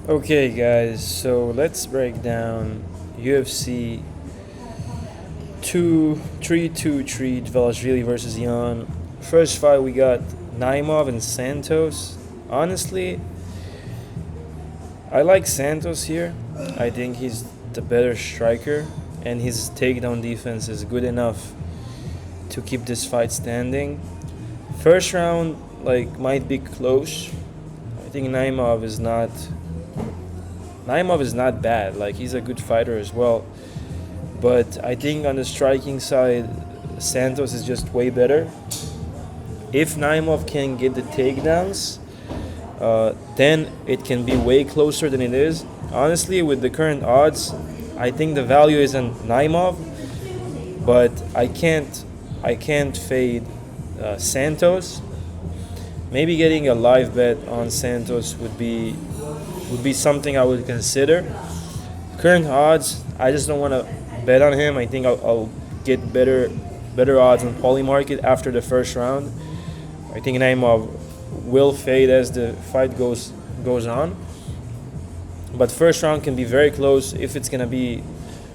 Okay, guys, so let's break down UFC 323 Dvalishvili versus Yan. First fight, we got Naimov and Santos. Honestly, I like Santos here. I think he's the better striker, and his takedown defense is good enough to keep this fight standing. First round, might be close. I think Naimov is not bad. Like, he's a good fighter as well. But I think on the striking side, Santos is just way better. If Naimov can get the takedowns, then it can be way closer than it is. Honestly, with the current odds, I think the value is on Naimov, but I can't fade Santos. Maybe getting a live bet on Santos would be something I would consider. Current odds, I just don't want to bet on him. I think I'll get better odds on Polymarket after the first round. I think Naimov will fade as the fight goes on. But first round can be very close. If it's gonna be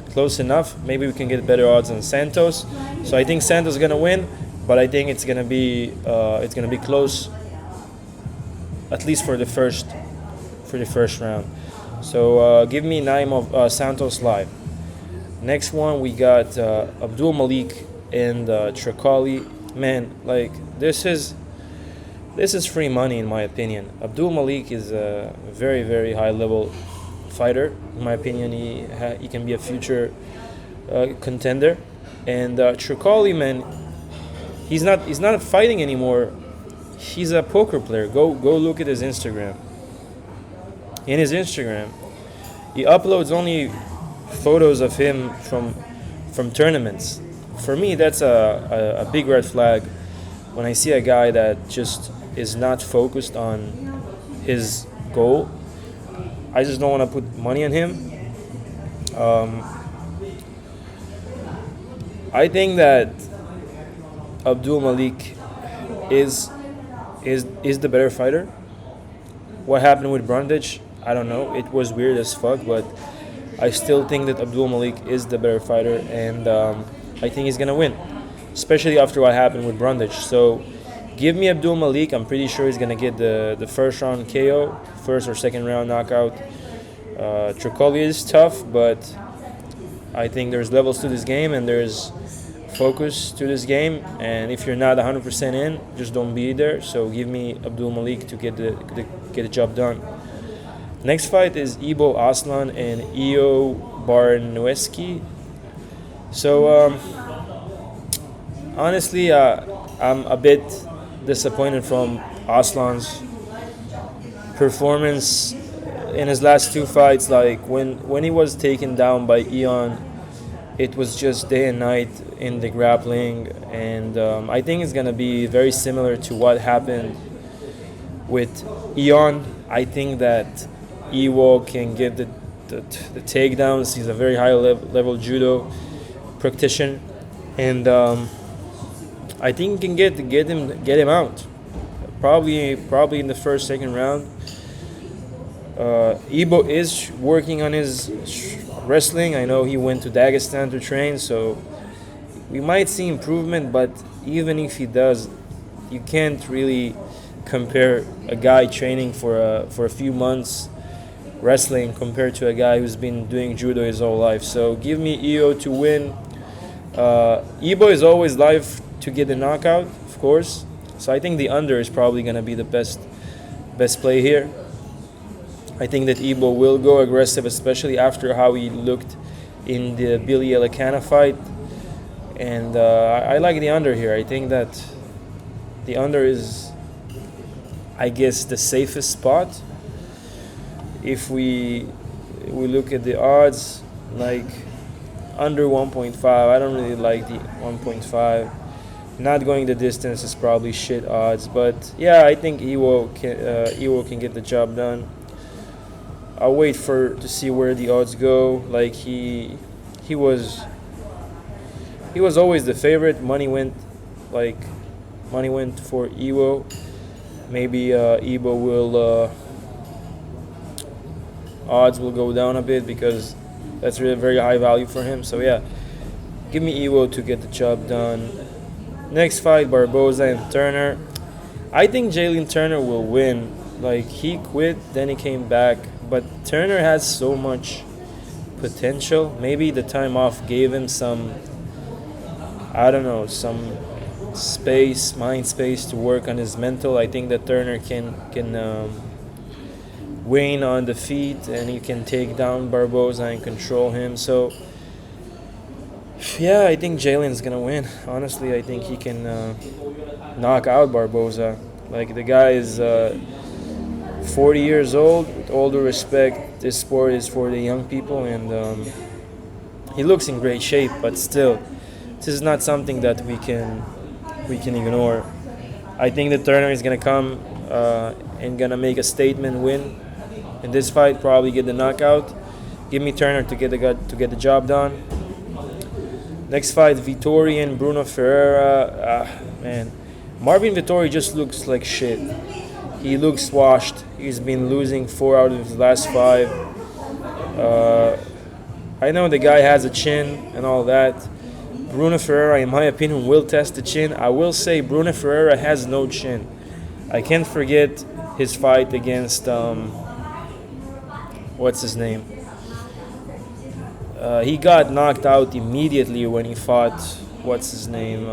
close enough, maybe we can get better odds on Santos. So I think Santos is gonna win, but I think it's gonna be close, at least for the first round. So give me Naimov Santos live. Next one, we got Abdul Malik and Trakali. Man, this is free money in my opinion. Abdul Malik is a very, very high level fighter. In my opinion, he can be a future contender. And Trakali, man, he's not fighting anymore. He's a poker player. Go look at his Instagram. In his Instagram, he uploads only photos of him from tournaments. For me, that's a big red flag when I see a guy that just is not focused on his goal. I just don't want to put money on him. I think that Abdul Malik is the better fighter. What happened with Brundage, I don't know. It was weird as fuck, but I still think that Abdul Malik is the better fighter, and I think he's gonna win, especially after what happened with Brundage. So give me Abdul Malik. I'm pretty sure he's gonna get the first round KO, first or second round knockout. Trakoli is tough, but I think there's levels to this game and there's focus to this game. And if you're not 100% in, just don't be there. So give me Abdul Malik to get the job done. Next fight is Ibo Aslan and Io Barnowski. So honestly, I'm a bit disappointed from Aslan's performance in his last two fights. Like when he was taken down by Ion, it was just day and night in the grappling, and I think it's gonna be very similar to what happened with Ion. I think that Iwo can get the takedowns. He's a very high level judo practitioner, and I think he can get him out. Probably in the first second round. Ibo is working on his wrestling. I know he went to Dagestan to train, so we might see improvement. But even if he does, you can't really compare a guy training for a few months wrestling compared to a guy who's been doing judo his whole life. So give me Io to win. Ibo is always live to get the knockout, of course. So I think the under is probably gonna be the best play here. I think that Ibo will go aggressive, especially after how he looked in the Billy Elikana fight. And I like the under here. I think that the under is, I guess, the safest spot. If we look at the odds, like under 1.5, I don't really like the 1.5. Not going the distance is probably shit odds, but yeah, I think Iwo can get the job done. I'll wait to see where the odds go. Like he was always the favorite. Money went for Iwo. Maybe Ibo odds will go down a bit because that's really very high value for him. So yeah, give me Iwo to get the job done. Next fight, Barboza and Turner. I think Jalen Turner will win. Like, he quit, then he came back, but Turner has so much potential. Maybe the time off gave him some, I don't know, some space, mind space to work on his mental. I think that Turner can win on the feet, and he can take down Barboza and control him. So yeah, I think Jalen's gonna win. Honestly, I think he can knock out Barboza. Like, the guy is 40 years old. With all due respect, this sport is for the young people, and he looks in great shape. But still, this is not something that we can ignore. I think that Turner is gonna come and gonna make a statement win in this fight. Probably get the knockout. Give me Turner to get the job done. Next fight, Vittori and Bruno Ferreira. Man, Marvin Vittori just looks like shit. He looks washed. He's been losing 4 out of his last 5. I know the guy has a chin and all that. Bruno Ferreira, in my opinion, will test the chin. I will say Bruno Ferreira has no chin. I can't forget his fight against what's his name? He got knocked out immediately when he fought what's his name,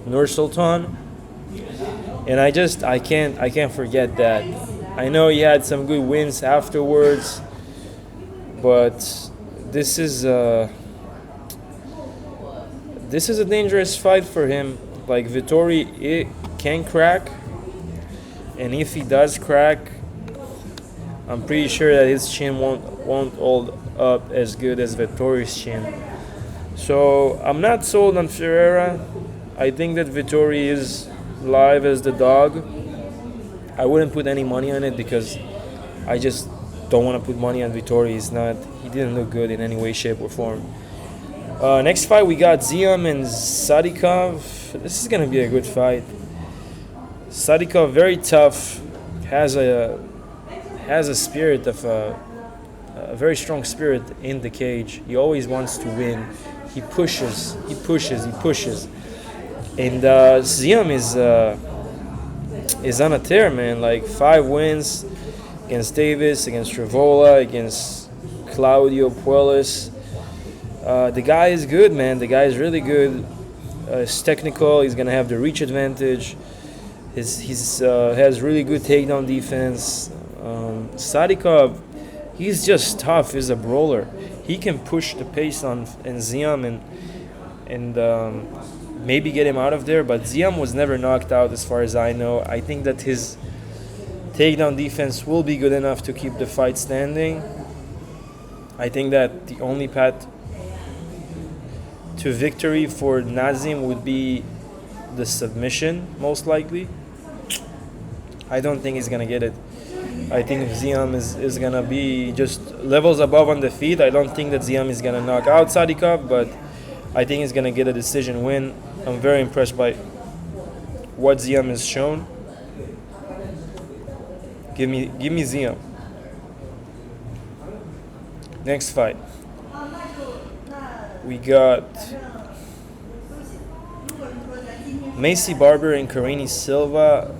Nur Sultan, and I can't forget that. I know he had some good wins afterwards, but this is a dangerous fight for him. Like, Vittori, it can crack, and if he does crack, I'm pretty sure that his chin won't hold up as good as Vittori's chin. So I'm not sold on Ferreira. I think that Vittori is live as the dog. I wouldn't put any money on it because I just don't want to put money on Vittori. He didn't look good in any way, shape, or form. Next fight, we got Ziam and Sadikov. This is gonna be a good fight. Sadikov, very tough, has a spirit of a very strong spirit in the cage. He always wants to win. He pushes. And Ziam is on a tear, man. Like, 5 wins against Davis, against Trivola, against Claudio Puelles. The guy is good, man. The guy is really good. He's technical. He's gonna have the reach advantage. He's has really good takedown defense. Sadikov, he's just tough. He's a brawler. He can push the pace on Ziam and maybe get him out of there. But Ziam was never knocked out, as far as I know. I think that his takedown defense will be good enough to keep the fight standing. I think that the only path to victory for Nazim would be the submission, most likely. I don't think he's gonna get it. I think Ziam is gonna be just levels above on the feet. I don't think that Ziam is gonna knock out Sadikov, but I think he's gonna get a decision win. I'm very impressed by what Ziam has shown. Give me Ziam. Next fight, we got Macy Barber and Karine Silva.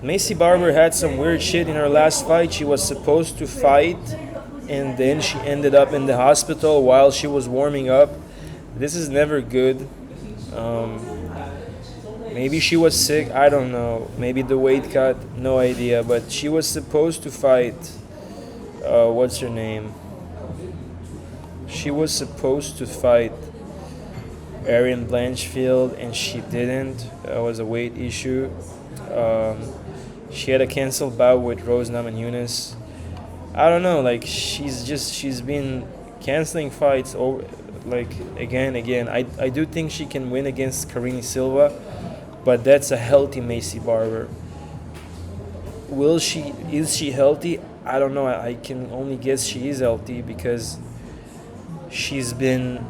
Macy Barber had some weird shit in her last fight. She was supposed to fight, and then she ended up in the hospital while she was warming up. This is never good. Maybe she was sick. I don't know. Maybe the weight cut. No idea. But she was supposed to fight. What's her name? She was supposed to fight Ariane Blanchfield, and she didn't. It was a weight issue. She had a canceled bout with Rose Namajunas. I don't know, like, she's been canceling fights over, like, again. I do think she can win against Karine Silva, but that's a healthy Macy Barber. Is she healthy? I don't know. I can only guess she is healthy because she's been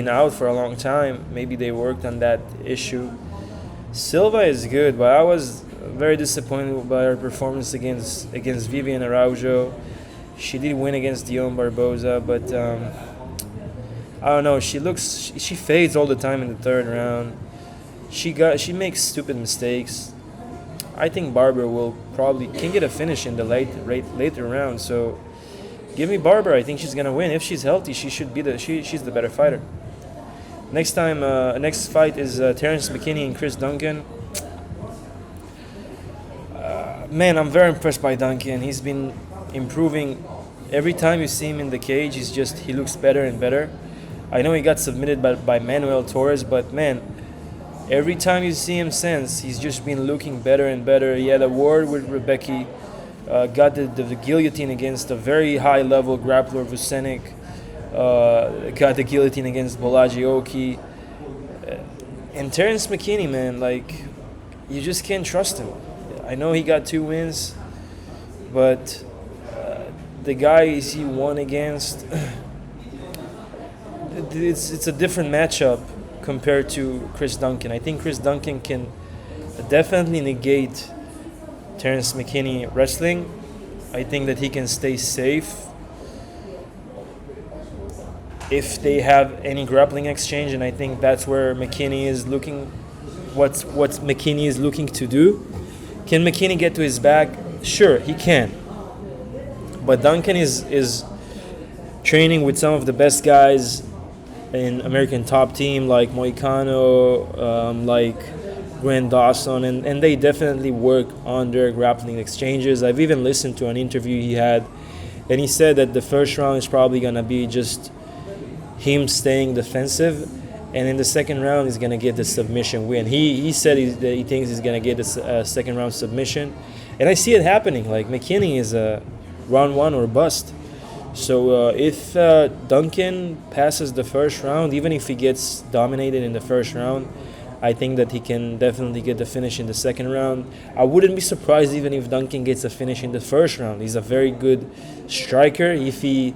out for a long time. Maybe they worked on that issue. Silva is good, but I was very disappointed by her performance against Vivian Araujo. She did win against Dion Barboza, but I don't know. She fades all the time in the third round. She makes stupid mistakes. I think Barber will probably can get a finish in the later round. So give me Barber. I think she's gonna win. If she's healthy, she should be she's the better fighter. Next fight is Terrence McKinney and Chris Duncan. Man, I'm very impressed by Duncan. He's been improving every time you see him in the cage. He looks better and better. I know he got submitted by Manuel Torres, but man, every time you see him since, he's just been looking better and better. He had a war with Rebecca, got the guillotine against a very high level grappler Vucenic, got the guillotine against Bolaji Oki. And Terrence McKinney, man, like, you just can't trust him. I know he got 2 wins, but the guys he won against, it's a different matchup compared to Chris Duncan. I think Chris Duncan can definitely negate Terrence McKinney wrestling. I think that he can stay safe if they have any grappling exchange, and I think that's where McKinney is looking. What McKinney is looking to do. Can McKinney get to his back? Sure, he can. But Duncan is training with some of the best guys in American Top Team, like Moicano, like Grant Dawson, and they definitely work on their grappling exchanges. I've even listened to an interview he had, and he said that the first round is probably going to be just him staying defensive, and in the second round he's going to get the submission win. He said that he thinks he's going to get the second round submission, and I see it happening. Like, McKinney is a round 1 or bust. So if Duncan passes the first round, even if he gets dominated in the first round, I think that he can definitely get the finish in the second round. I wouldn't be surprised even if Duncan gets a finish in the first round. He's a very good striker. If he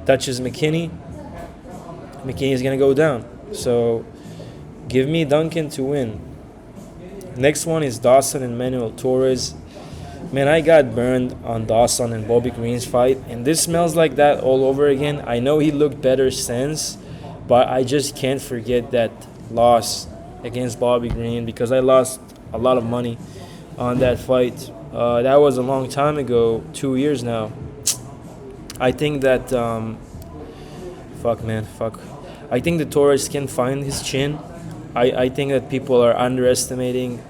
touches McKinney, McKinney is going to go down. So give me Duncan to win. Next one is Dawson and Manuel Torres. Man, I got burned on Dawson and Bobby Green's fight, and this smells like that all over again. I know he looked better since, but I just can't forget that loss against Bobby Green because I lost a lot of money on that fight. That was a long time ago, 2 years now. I think that I think that Torres can find his chin. I think that people are underestimating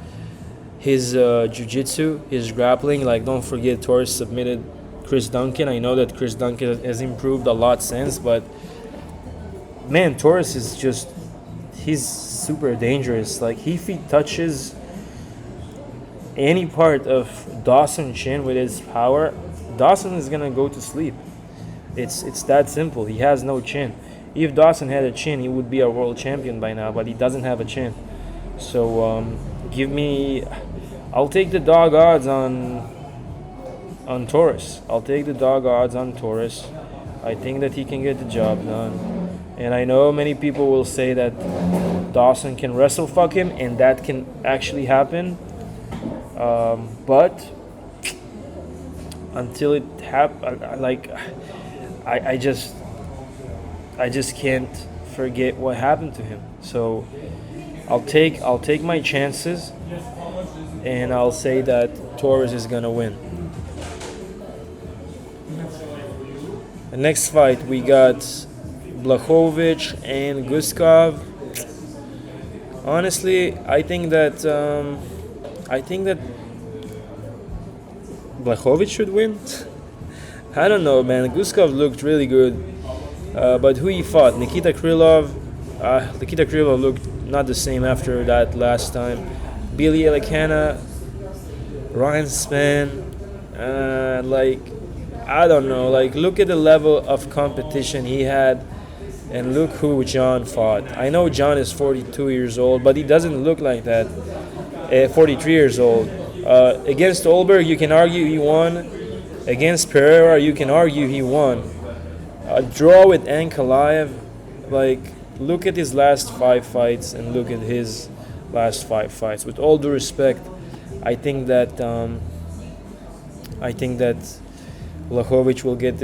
his jiu-jitsu, his grappling. Like, don't forget, Torres submitted Chris Duncan. I know that Chris Duncan has improved a lot since, but man, Torres is just, he's super dangerous. Like, if he touches any part of Dawson's chin with his power, Dawson is gonna go to sleep. It's that simple. He has no chin. If Dawson had a chin, he would be a world champion by now, but he doesn't have a chin. So I'll take the dog odds on Torres. I'll take the dog odds on Torres. I think that he can get the job done. And I know many people will say that Dawson can wrestle fuck him, and that can actually happen. But until it happens, I just can't forget what happened to him. So I'll take my chances, and I'll say that Torres is gonna win. The next fight we got Blachowicz and Guskov. Honestly, I think that Blachowicz should win. I don't know, man. Guskov looked really good, but who he fought? Nikita Krylov. Nikita Krylov looked not the same after that last time. Billy Elikana, Ryan Spann, I don't know. Like, look at the level of competition he had, and look who John fought. I know John is 42 years old, but he doesn't look like that. 43 years old. Against Olberg, you can argue he won. Against Pereira, you can argue he won. A draw with Ankalaev. Like, look at his last 5 fights and look at his last 5 fights. With all due respect, I think that Blachowicz will get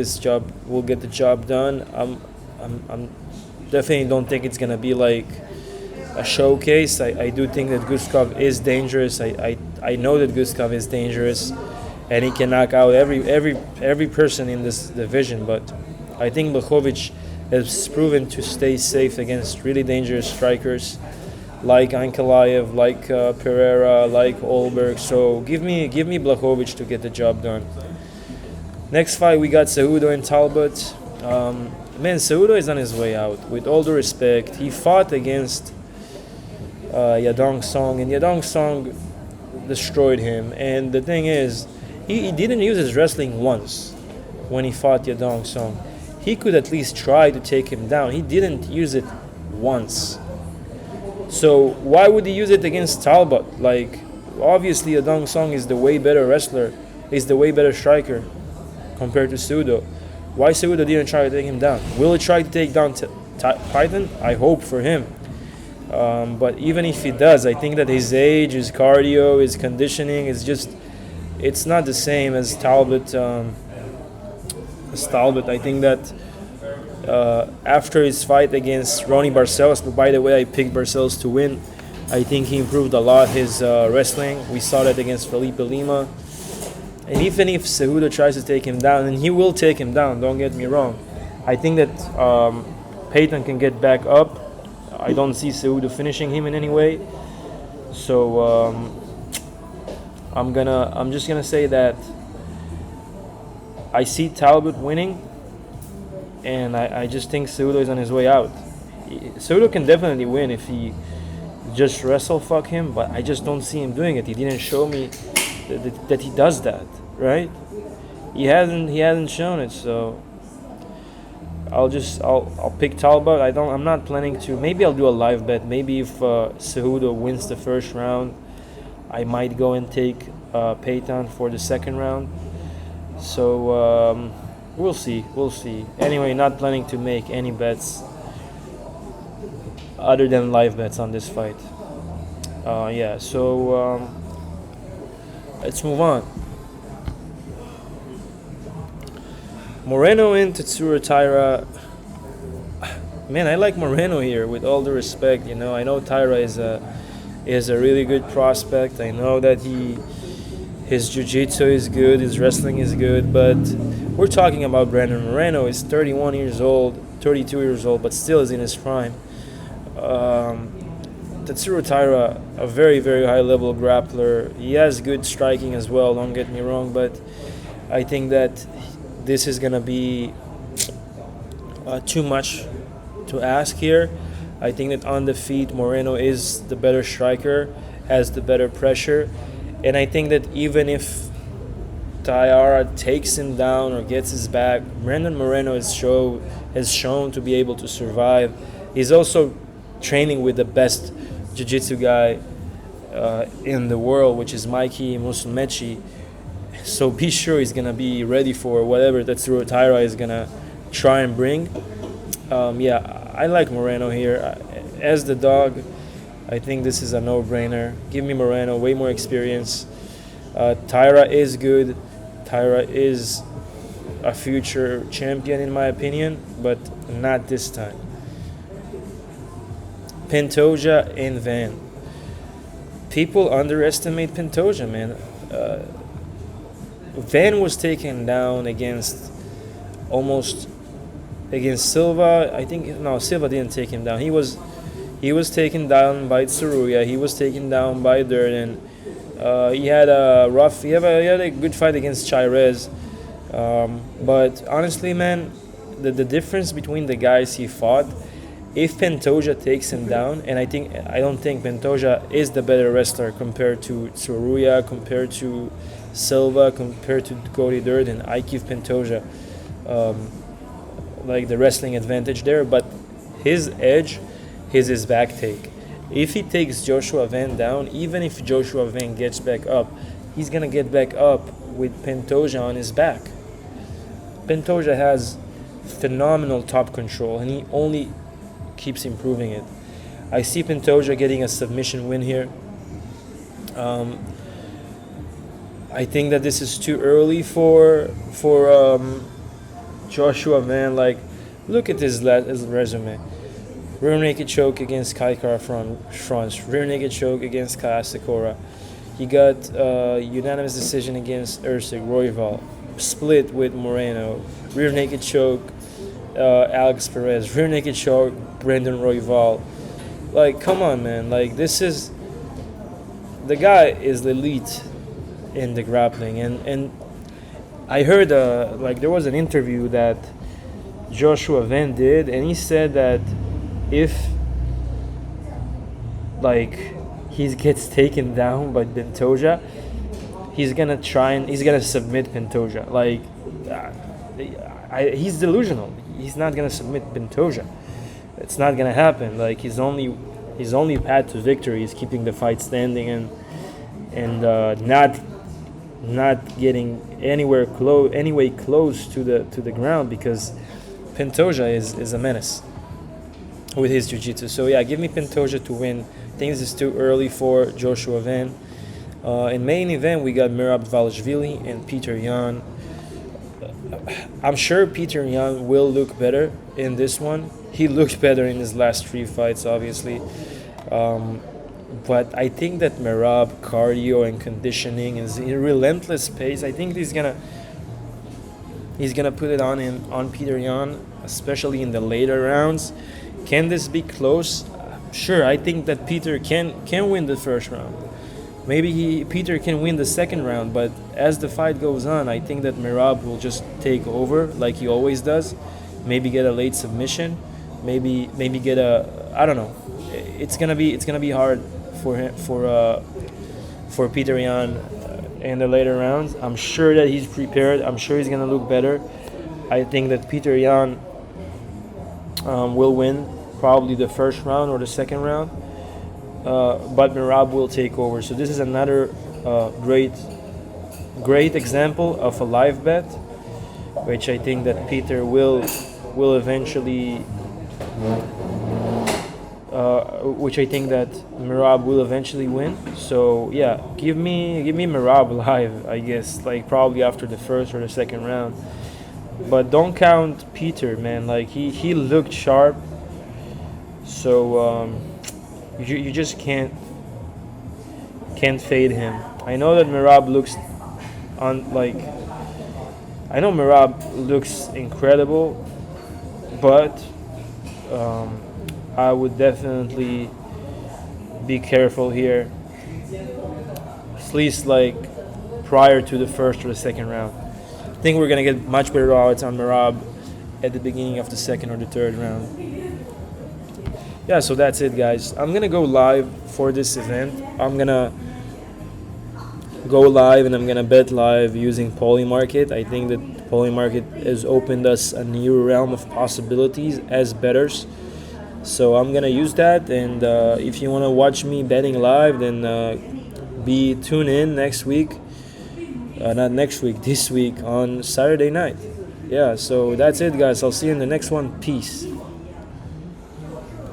the job done. I'm definitely don't think it's gonna be like a showcase. I do think that Guskov is dangerous. I know that Guskov is dangerous, and he can knock out every person in this division. But I think Blachowicz has proven to stay safe against really dangerous strikers like Ankalaev, like Pereira, like Olberg. So give me Blachowicz to get the job done. Next fight, we got Cejudo and Talbot. Man, Cejudo is on his way out. With all due respect, he fought against Yadong Song, and Yadong Song destroyed him. And the thing is, he didn't use his wrestling once when he fought Yadong Song. He could at least try to take him down. He didn't use it once. So why would he use it against Talbot? Like, obviously Yadong Song is the way better wrestler, is the way better striker compared to Cejudo. Why Cejudo didn't try to take him down? Will he try to take down Python? I hope for him. But even if he does, I think that his age, his cardio, his conditioning is just, it's not the same as Talbot. I think that after his fight against Ronnie Barcelos, but by the way, I picked Barcelos to win. I think he improved a lot his wrestling. We saw that against Felipe Lima. And even if Cejudo tries to take him down, and he will take him down, don't get me wrong, I think that Payton can get back up. I don't see Cejudo finishing him in any way. So I'm just gonna say that I see Talbot winning, and I just think Cejudo is on his way out. Cejudo can definitely win if he just wrestle fuck him, but I just don't see him doing it. He didn't show me that he does that, right? He hasn't shown it, so I'll pick Talbot. I'm not planning to. Maybe I'll do a live bet. Maybe if Cejudo wins the first round, I might go and take Payton for the second round. So we'll see. Anyway, not planning to make any bets other than live bets on this fight. So let's move on. Moreno and Tetsuro Taira. Man, I like Moreno here. With all the respect, I know Taira is a really good prospect. I know that his jiu-jitsu is good, his wrestling is good, but we're talking about Brandon Moreno. He's 31 years old, 32 years old, but still is in his prime. Tetsuro Taira, a very, very high-level grappler. He has good striking as well, don't get me wrong, but I think that this is going to be too much to ask here. I think that on the feet, Moreno is the better striker, has the better pressure, and I think that even if Taira takes him down or gets his back, Brandon Moreno has shown to be able to survive. He's also training with the best jiu-jitsu guy in the world, which is Mikey Musumeci. So be sure he's going to be ready for whatever Tetsuro Taira is going to try and bring. I like Moreno here. As the dog, I think this is a no-brainer. Give me Moreno, way more experience. Taira is good. Taira is a future champion in my opinion, but not this time. Pantoja and Van. People underestimate Pantoja, man. Van was taken down against Silva. I think Silva didn't take him down. He was taken down by Tsuruya. He was taken down by Durden. He had a good fight against Chairez. But honestly, man, the difference between the guys he fought, if Pantoja takes him down, and I don't think Pantoja is the better wrestler compared to Tsuruya, compared to Silva, compared to Cody Durden, I give Pantoja like the wrestling advantage there, but his edge is his back take. If he takes Joshua Van down, even if Joshua Van gets back up, he's gonna get back up with Pantoja on his back. Pantoja has phenomenal top control, and he only keeps improving it. I see Pantoja getting a submission win here. I think that this is too early for Joshua, man. Like, look at his resume. Rear naked choke against Kai Kara France. Rear naked choke against Kaya Sakura. He got unanimous decision against Usyk, Royval. Split with Moreno. Rear naked choke, Alex Perez. Rear naked choke, Brendan Royval. Like, come on, man. Like, this is the guy is the elite in the grappling, and I heard like there was an interview that Joshua Van did, and he said that if like he gets taken down by Pantoja, he's gonna submit Pantoja. Like, he's delusional. He's not gonna submit Pantoja. It's not gonna happen. Like, his only path to victory is keeping the fight standing and not getting anywhere close to the ground, because Pantoja is a menace with his jiu-jitsu. So yeah, give me Pantoja to win. I think this is too early for Joshua Van. In main event, we got Merab Dvalishvili and Peter Yan. I'm sure Peter Yan will look better in this one. He looked better in his last 3 fights, obviously. But I think that Merab cardio and conditioning is a relentless pace. I think he's gonna put it on Peter Yan, especially in the later rounds. Can this be close? Sure, I think that Peter can win the first round. Maybe Peter can win the second round, but as the fight goes on, I think that Merab will just take over like he always does. Maybe get a late submission. Maybe get I don't know. It's gonna be hard for him for Peter Yan in the later rounds. I'm sure that he's prepared. I'm sure he's gonna look better. I think that Peter Yan will win probably the first round or the second round, but Merab will take over. So this is another great example of a live bet, which I think that Peter will eventually, which I think that Merab will eventually win. So yeah, give me Merab live, I guess, like probably after the first or the second round. But don't count Peter, man. Like, he looked sharp. So you just can't fade him. I know that Merab looks Merab looks incredible, but I would definitely be careful here, at least like prior to the first or the second round. I think we're gonna get much better odds on Merab at the beginning of the second or the third round. Yeah, so that's it, guys. I'm gonna go live for this event. I'm gonna go live and I'm gonna bet live using Polymarket. I think that Polymarket has opened us a new realm of possibilities as bettors. So I'm gonna use that, and if you wanna watch me betting live, then be tuned in next week. Not next week, this week on Saturday night. Yeah, so that's it, guys. I'll see you in the next one. Peace.